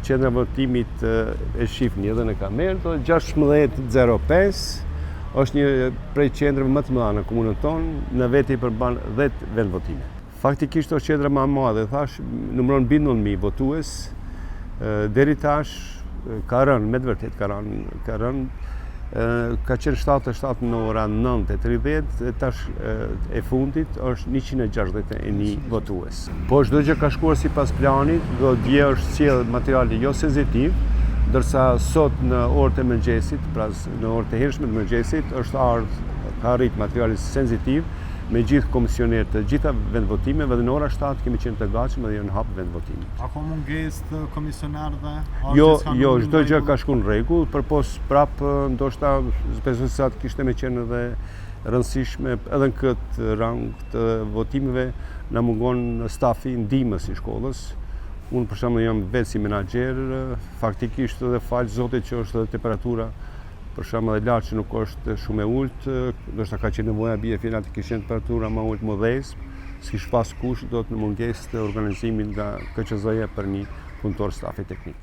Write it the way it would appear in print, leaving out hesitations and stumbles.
qendra votimit e shifni edhe në kamerë, 1605 është një prej qendrave më të mëdha në komunën tonë, në veti përmban 10 vendvotime. Faktikisht është qendra më e madhe, thash, numëron mbi 9000 votues, deri tash ka rënë, me të vërtet ka rënë, ka qenë 77 në ora 9:30, tash e fundit është 161 votues. Po çdo gjë ka shkuar sipas planit, do dje është sjell materiali jo senzitiv, ndërsa sot në orët e mëngjesit, pra në orët e hershme të mëngjesit, ka arrit materiali senzitiv me gjithë komisionerët të gjitha vendvotimeve dhe në ora 7 kemi qenë të gatshëm dhe janë hap vendvotimi. A ka mungesë të komisionerëve? Jo, çdo gjë ka shkuar në rregull, përpos prapë ndoshta besoj se atë kishte më qenë edhe rëndësishme edhe në këtë rang të votimeve na mungon stafi ndihmës i shkollës. Unë për shembull jam vetë si menaxher, faktikisht edhe fal Zotit që është edhe temperatura për shembull e lartë që nuk është shumë e ulët, ndoshta ka qenë nevoja bie final të kishte temperatura më ulët më dhezë, s'kish pas kush do të në mungesë të organizimit nga KQZ-ja për një punëtor stafi teknik.